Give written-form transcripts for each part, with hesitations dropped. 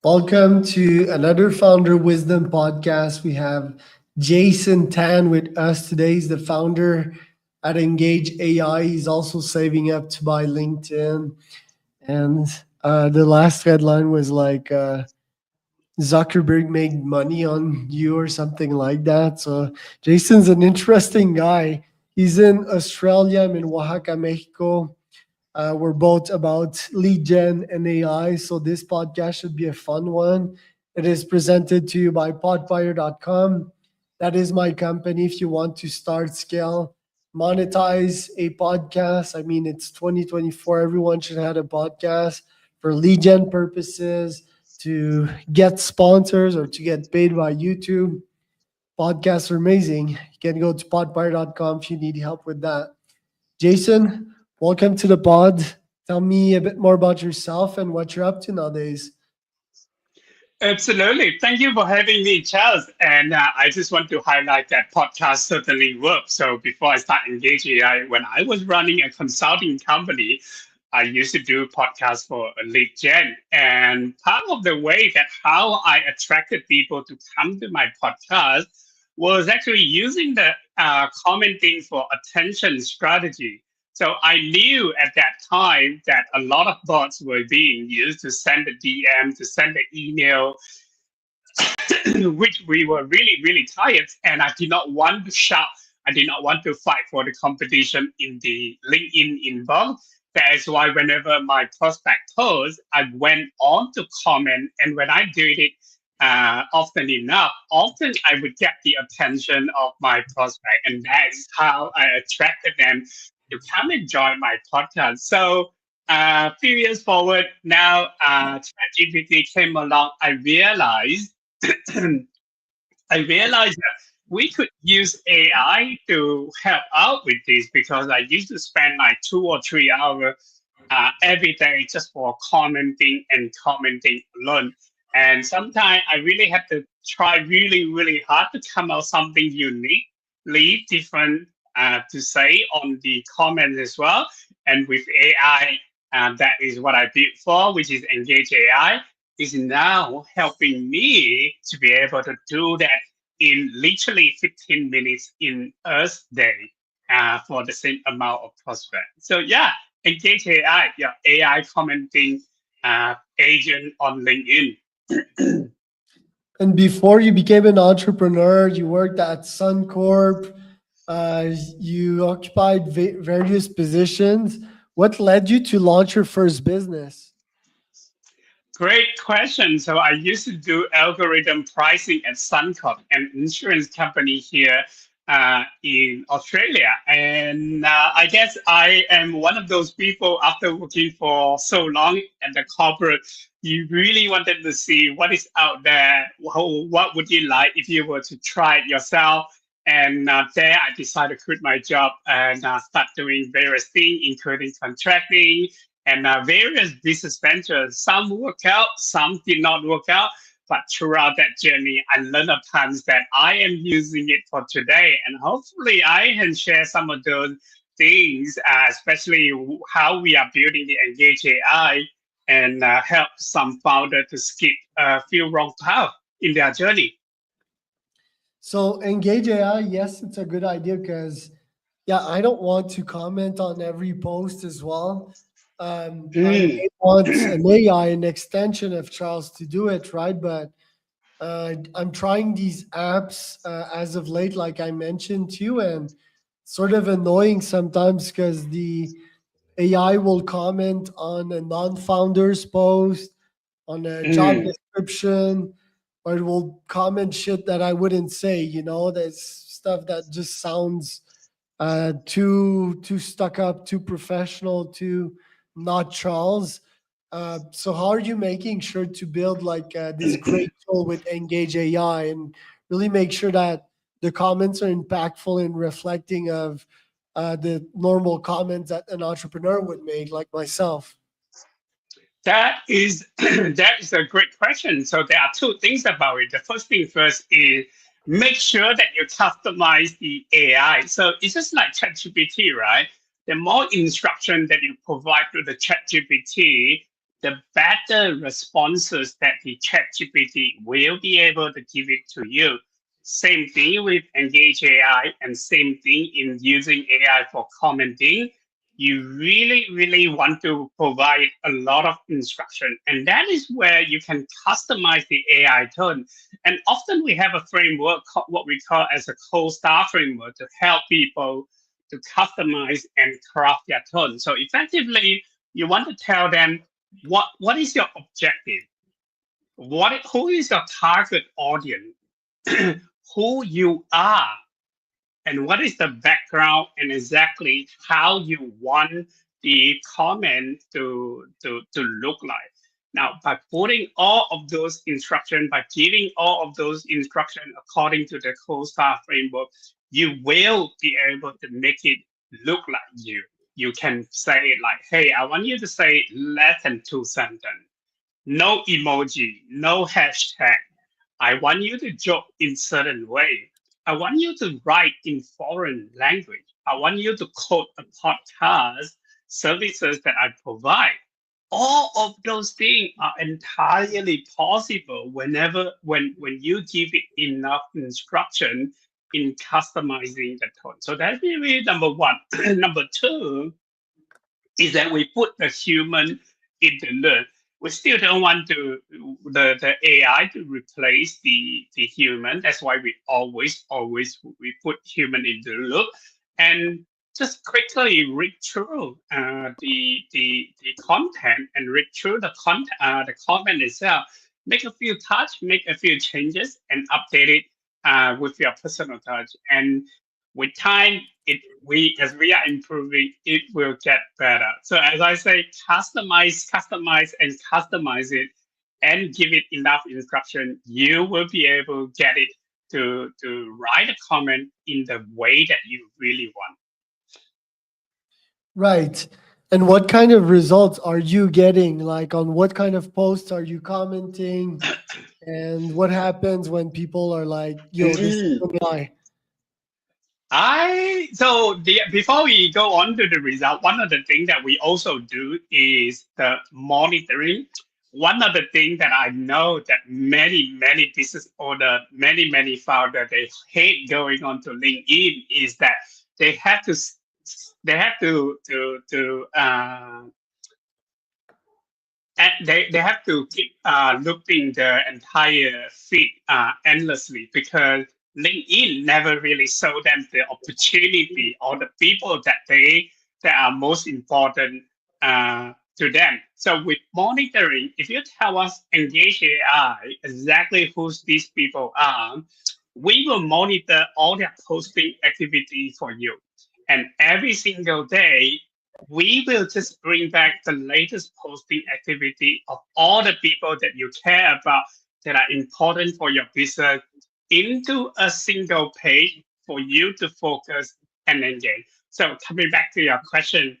Welcome to another Founder Wisdom podcast. We have Jason Tan with us today. He's the founder at Engage AI. He's also saving up to buy LinkedIn. And the last headline was like Zuckerberg made money on you or something like that. So Jason's an interesting guy. He's in Australia. I'm in Oaxaca, Mexico. We're both about lead gen and AI. So this podcast should be a fun one. It is presented to you by podfire.com. That is my company. If you want to start, scale, monetize a podcast, I mean, it's 2024. Everyone should have a podcast for lead gen purposes, to get sponsors or to get paid by YouTube. Podcasts are amazing. You can go to podfire.com if you need help with that. Jason, welcome to the pod. Tell me a bit more about yourself and what you're up to nowadays. Absolutely. Thank you for having me, Charles. And I just want to highlight that podcast certainly works. So before I start engaging, when I was running a consulting company, I used to do podcasts for a lead gen. And part of the way that how I attracted people to come to my podcast was actually using the commenting for attention strategy. So I knew at that time that a lot of bots were being used to send a DM, to send an email, which we were really, really tired. And I did not want to shout. I did not want to fight for the competition in the LinkedIn inbox. That is why whenever my prospect posts, I went on to comment. And when I did it often enough, often I would get the attention of my prospect. And that's how I attracted them to come and join my podcast. So a few years forward, now ChatGPT came along, I realized that we could use AI to help out with this because I used to spend like 2 or 3 hours every day just for commenting alone. And sometimes I really had to try really, really hard to come out something uniquely different to say on the comments as well. And with AI, that is what I built for, which is Engage AI, is now helping me to be able to do that in literally 15 minutes in Earth Day for the same amount of prospect. So yeah, Engage AI, yeah, AI commenting agent on LinkedIn. And before you became an entrepreneur, you worked at Suncorp. You occupied various positions. What led you to launch your first business? Great question. So I used to do algorithm pricing at Suncorp, an insurance company here in Australia. And I guess I am one of those people after working for so long at the corporate, you really wanted to see what is out there. What would you like if you were to try it yourself? And there I decided to quit my job and start doing various things, including contracting, and various business ventures. Some worked out, some did not work out. But throughout that journey, I learned a tons that I am using it for today. And hopefully, I can share some of those things, especially how we are building the Engage AI and help some founder to skip a few wrong paths in their journey. So Engage AI, yes, it's a good idea because yeah, I don't want to comment on every post as well. I Mm. may want an AI, an extension of Charles to do it, right? But I'm trying these apps as of late, like I mentioned to you, and sort of annoying sometimes because the AI will comment on a non-founder's post, on a job Mm. description, or it will comment shit that I wouldn't say. There's stuff that just sounds too stuck up, too professional, too not Charles. So how are you making sure to build like this great tool with Engage AI and really make sure that the comments are impactful and reflecting of the normal comments that an entrepreneur would make, like myself? That is that is a great question. So there are two things about it. The first thing first is make sure that you customize the AI. So it's just like ChatGPT, right? The more instruction that you provide to the ChatGPT, the better responses that the ChatGPT will be able to give it to you. Same thing with Engage AI and same thing in using AI for commenting. You really, really want to provide a lot of instruction. And that is where you can customize the AI tone. And often we have a framework, what we call as a co-star framework to help people to customize and craft their tone. So effectively, you want to tell them what is your objective, who is your target audience, who you are, and what is the background and exactly how you want the comment to look like. Now, by putting all of those instructions, by giving all of those instructions according to the co-star framework, you will be able to make it look like you. You can say like, hey, I want you to say less than 2 sentences, no emoji, no hashtag. I want you to joke in certain way. I want you to write in foreign language. I want you to quote a podcast services that I provide. All of those things are entirely possible when you give it enough instruction in customizing the tone. So that's really number one. Number two is that we put the human in the loop. We still don't want the AI to replace the human. That's why we always we put human in the loop and just quickly read through the content and read through the comment itself. Make a few touch, make a few changes, and update it with your personal touch. And with time, as we are improving, it will get better. So as I say, customize, and customize it, and give it enough instruction. You will be able to get it to write a comment in the way that you really want. Right. And what kind of results are you getting? Like, on what kind of posts are you commenting? And what happens when people are like, yo, this is Mm. a lie? Before we go on to the result, one of the things that we also do is the monitoring. One of the things that I know that many business owner, many founder, they hate going on to LinkedIn is that they have to they have to and they have to keep looping the entire feed endlessly because LinkedIn never really showed them the opportunity or the people that are most important to them. So with monitoring, if you tell us Engage AI exactly who these people are, we will monitor all their posting activity for you. And every single day, we will just bring back the latest posting activity of all the people that you care about that are important for your business into a single page for you to focus and engage. So coming back to your question,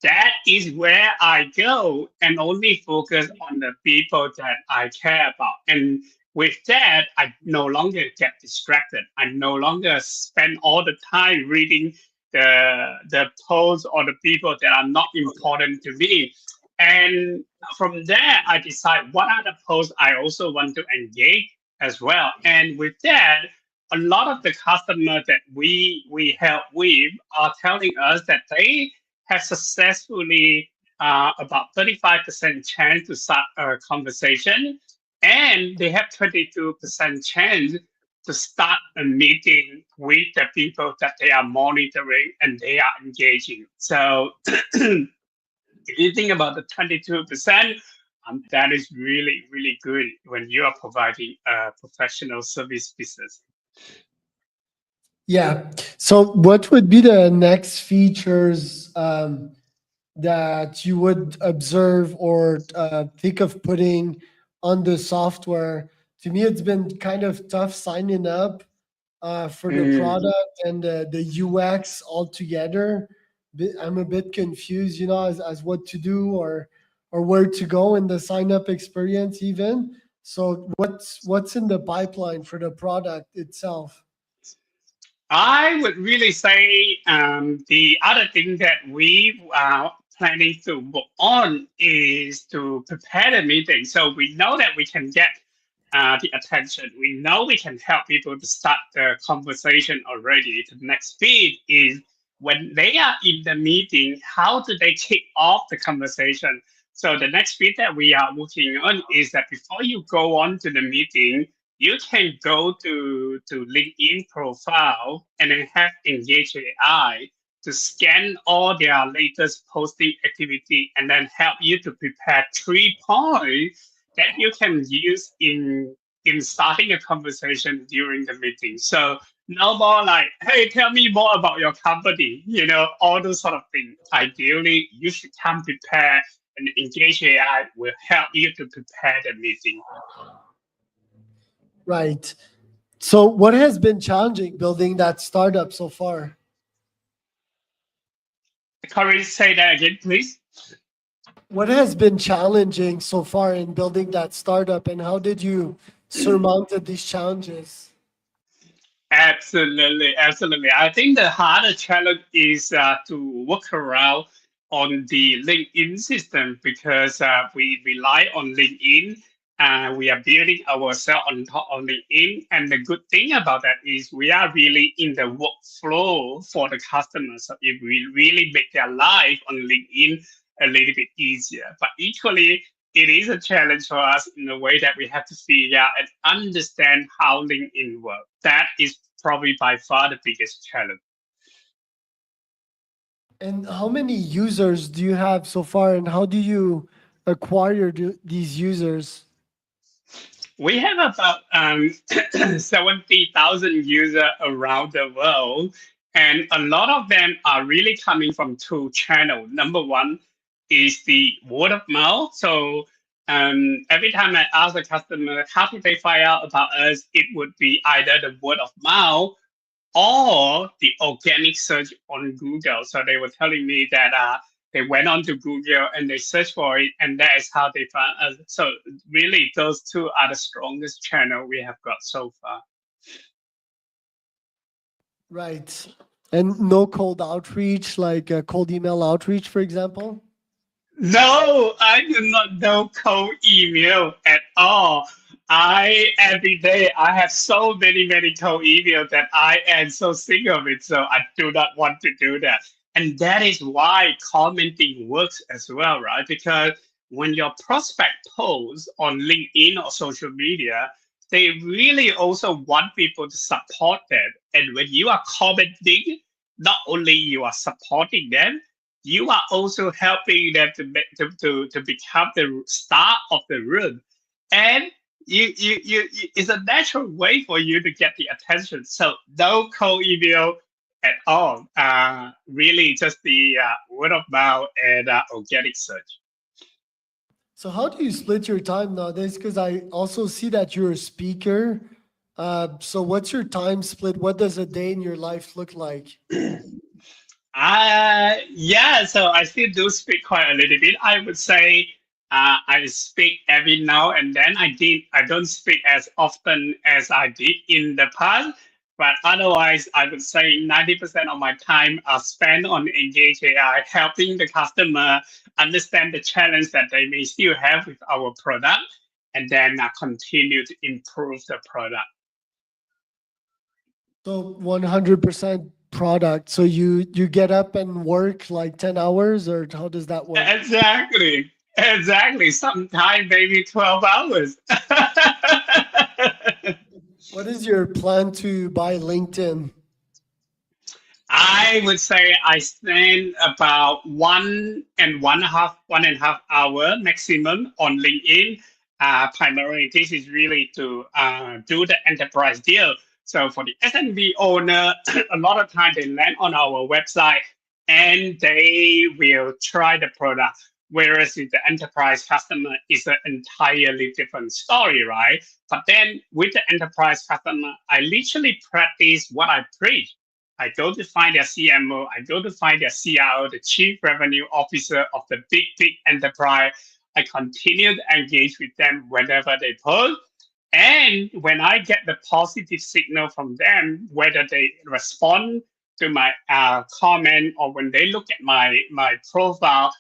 that is where I go and only focus on the people that I care about. And with that, I no longer get distracted. I no longer spend all the time reading the posts or the people that are not important to me. And from there, I decide what are the posts I also want to engage as well. And with that, a lot of the customers that we help with are telling us that they have successfully about 35% chance to start a conversation, and they have 22% chance to start a meeting with the people that they are monitoring and they are engaging. So if you think about the 22%, that is really, really good when you are providing a professional service business. Yeah. So, what would be the next features that you would observe or think of putting on the software? To me, it's been kind of tough signing up for the Mm. product and the UX altogether. I'm a bit confused, as what to do or where to go in the sign up experience even. So what's in the pipeline for the product itself? I would really say the other thing that we planning to work on is to prepare the meeting. So we know that we can get the attention. We know we can help people to start the conversation already. The next bit is when they are in the meeting, how do they kick off the conversation? So the next bit that we are working on is that before you go on to the meeting, you can go to LinkedIn profile and then have Engage AI to scan all their latest posting activity and then help you to prepare 3 points that you can use in starting a conversation during the meeting. So no more like, hey, tell me more about your company, all those sort of things. Ideally, you should come prepared, and Engage AI will help you to prepare the meeting. Right. So what has been challenging building that startup so far? Corey, say that again, please. What has been challenging so far in building that startup, and how did you surmounted these challenges? Absolutely, absolutely. I think the harder challenge is to work around on the LinkedIn system because we rely on LinkedIn. We are building ourselves on top of LinkedIn. And the good thing about that is we are really in the workflow for the customers. So it will really make their life on LinkedIn a little bit easier. But equally, it is a challenge for us in the way that we have to figure out and understand how LinkedIn works. That is probably by far the biggest challenge. And how many users do you have so far, and how do you acquire these users? We have about 70,000 users around the world, and a lot of them are really coming from two channels. Number one is the word of mouth. So every time I ask a customer, how did they find out about us? It would be either the word of mouth or the organic search on Google. So they were telling me that they went on to Google and they searched for it, and that is how they found us. So really, those two are the strongest channel we have got so far. Right. And no cold outreach, like cold email outreach, for example? No, I do not know cold email at all. Every day I have so many cold emails that I am so sick of it. So I do not want to do that. And that is why commenting works as well, right? Because when your prospect posts on LinkedIn or social media, they really also want people to support them. And when you are commenting, not only you are supporting them, you are also helping them to become the star of the room. And it's a natural way for you to get the attention. So no cold email at all. Really just the word of mouth and organic search. So how do you split your time nowadays? Because I also see that you're a speaker. So what's your time split? What does a day in your life look like? Yeah, so I still do speak quite a little bit. I would say I speak every now and then. I don't speak as often as I did in the past, but otherwise I would say 90% of my time are spent on Engage AI, helping the customer understand the challenge that they may still have with our product, and then continue to improve the product. So 100% product. So you get up and work like 10 hours, or how does that work? Exactly. Exactly. Sometimes maybe 12 hours. What is your plan to buy LinkedIn? I would say I spend about 1.5 hour maximum on LinkedIn. Primarily, this is really to do the enterprise deal. So for the SMB owner, a lot of time they land on our website and they will try the product. Whereas with the enterprise customer, it's an entirely different story, right? But then with the enterprise customer, I literally practice what I preach. I go to find their CMO, I go to find their CIO, the chief revenue officer of the big enterprise. I continue to engage with them whenever they post. And when I get the positive signal from them, whether they respond to my comment or when they look at my profile,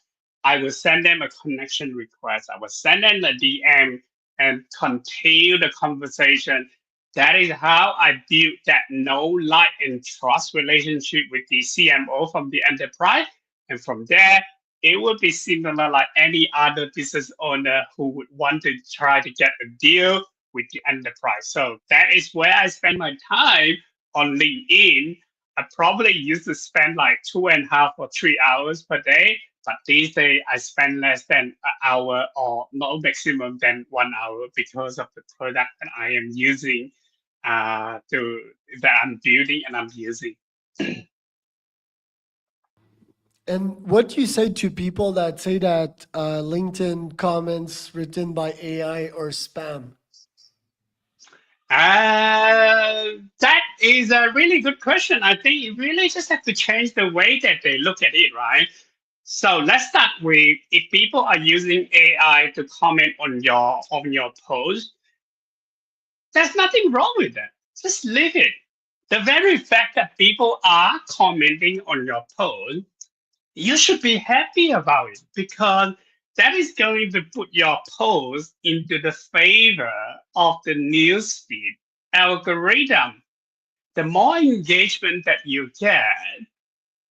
I will send them a connection request. I will send them a DM and continue the conversation. That is how I build that know, like, and trust relationship with the CMO from the enterprise. And from there, it would be similar like any other business owner who would want to try to get a deal with the enterprise. So that is where I spend my time on LinkedIn. I probably used to spend like 2.5 or 3 hours per day, but these days I spend less than an hour or no maximum than 1 hour because of the product that I am using that I'm building and I'm using. And what do you say to people that say that LinkedIn comments written by AI or spam? That is a really good question. I think you really just have to change the way that they look at it, right? So let's start with if people are using AI to comment on your post, there's nothing wrong with that. Just leave it. The very fact that people are commenting on your post, you should be happy about it because that is going to put your post into the favor of the newsfeed algorithm. The more engagement that you get,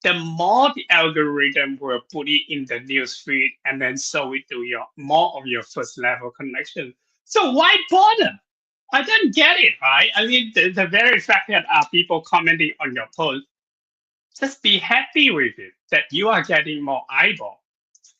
the more the algorithm will put it in the newsfeed and then show it to your more of your first level connection. So why bother? I don't get it, right? I mean, the very fact that people commenting on your post, just be happy with it that you are getting more eyeball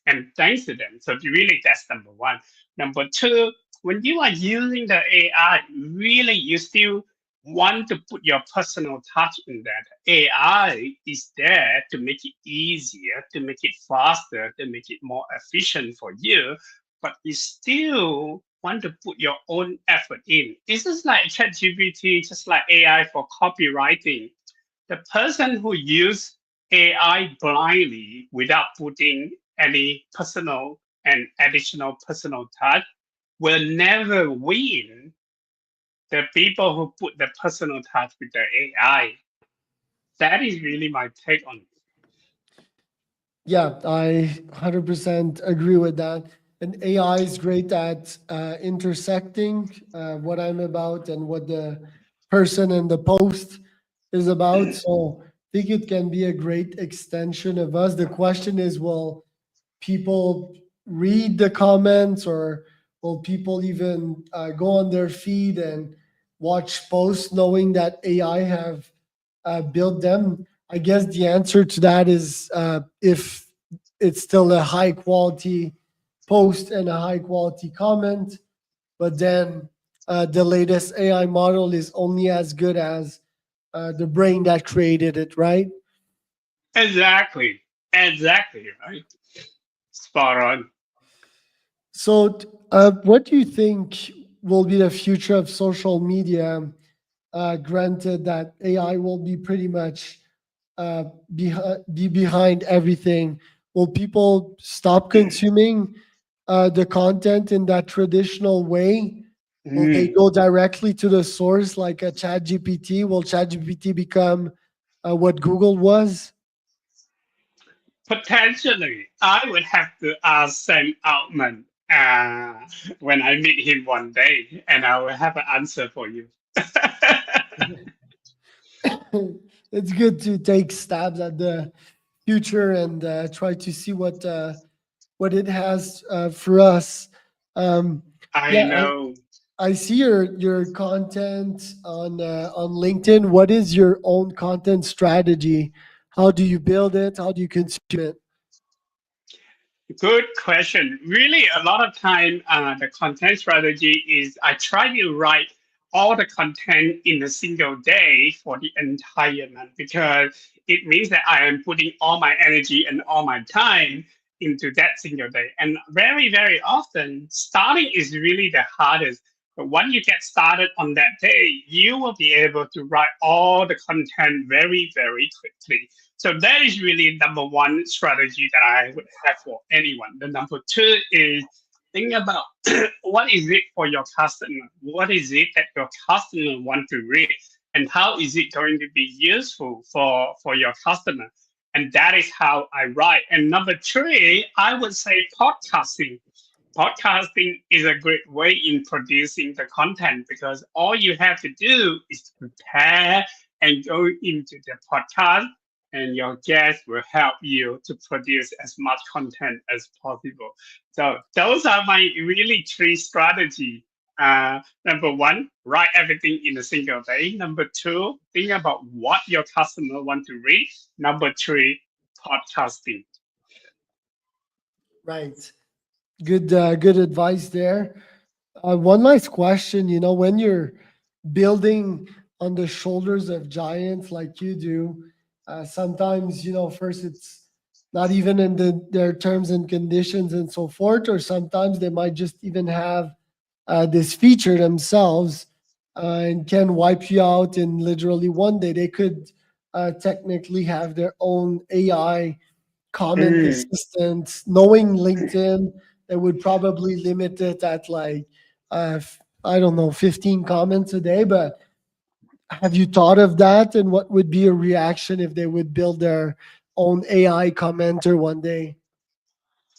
and thanks to them. So really, that's number one. Number two, when you are using the AI, really you still want to put your personal touch in that. AI is there to make it easier, to make it faster, to make it more efficient for you, but you still want to put your own effort in. This is like ChatGPT, just like AI for copywriting. The person who use AI blindly without putting any personal and additional personal touch will never win the people who put the personal touch with the AI. That is really my take on it. Yeah, I 100% agree with that. And AI is great at intersecting what I'm about and what the person in the post is about. So I think it can be a great extension of us. The question is, will people read the comments or will people even go on their feed and watch posts knowing that AI have built them? I guess the answer to that is if it's still a high quality post and a high quality comment, but then the latest AI model is only as good as the brain that created it, right? Exactly. Exactly, right? Spot on. So, what do you think will be the future of social media? Granted that AI will be pretty much uh, be behind everything. Will people stop consuming the content in that traditional way? Will they Mm, go directly to the source like a Chat GPT? Will Chat GPT become what Google was? potentially, I would have to ask Sam Altman when I meet him one day, and I will have an answer for you. It's good to take stabs at the future and try to see what it has for us. Um, I yeah, know. I see your content on LinkedIn. What is your own content strategy? How do you build it? How do you consume it? Good question. Really, a lot of time, the content strategy is I try to write all the content in a single day for the entire month because it means that I am putting all my energy and all my time into that single day. And very, very often, starting is really the hardest. But once you get started on that day, you will be able to write all the content very, very quickly. So that is really number one strategy that I would have for anyone. The number two is think about what is it for your customer? What is it that your customer want to read? And how is it going to be useful for your customer? And that is how I write. And number three, I would say podcasting. Podcasting is a great way in producing the content because all you have to do is to prepare and go into the podcast, and your guest will help you to produce as much content as possible. So those are my really three strategy. Number one, write everything in a single day. Number two, think about what your customer want to read. Number three, podcasting. Right. Good advice there. One last question. When you're building on the shoulders of giants like you do, sometimes, first it's not even in their terms and conditions and so forth, or sometimes they might just even have this feature themselves and can wipe you out in literally one day. They could technically have their own AI comment Mm. assistant. Knowing LinkedIn, they would probably limit it at like, I don't know, 15 comments a day. But have you thought of that? And what would be a reaction if they would build their own AI commenter one day?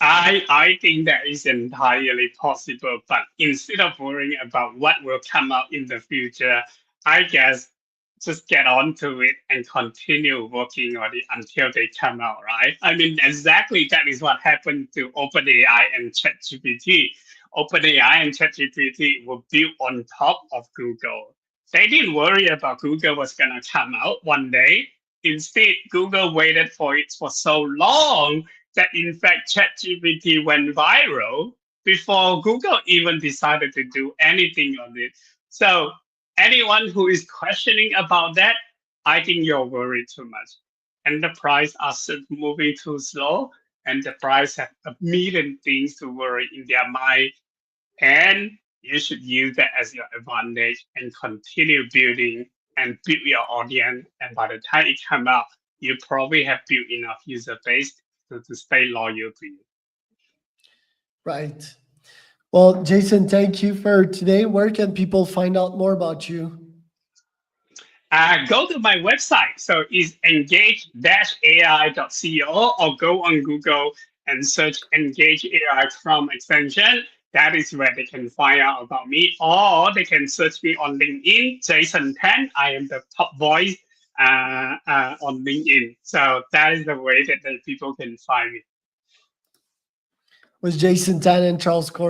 I think that is entirely possible, but instead of worrying about what will come out in the future, I guess just get on to it and continue working on it until they come out, right? I mean, exactly that is what happened to OpenAI and ChatGPT. OpenAI and ChatGPT were built on top of Google. They didn't worry about Google was gonna come out one day. Instead, Google waited for it for so long that in fact ChatGPT went viral before Google even decided to do anything on it. So anyone who is questioning about that, I think you're worried too much. Enterprise are moving too slow. Enterprise have a million things to worry in their mind, and you should use that as your advantage and continue building and build your audience. And by the time it comes out, you probably have built enough user base to stay loyal to you. Right. Well, Jason, thank you for today. Where can people find out more about you? Go to my website. So it's engage-ai.co, or go on Google and search Engage AI Chrome extension. That is where they can find out about me, or they can search me on LinkedIn, Jason Tan. I am the top voice on LinkedIn. So that is the way that the people can find me. Was Jason Tan and Charles Cormier.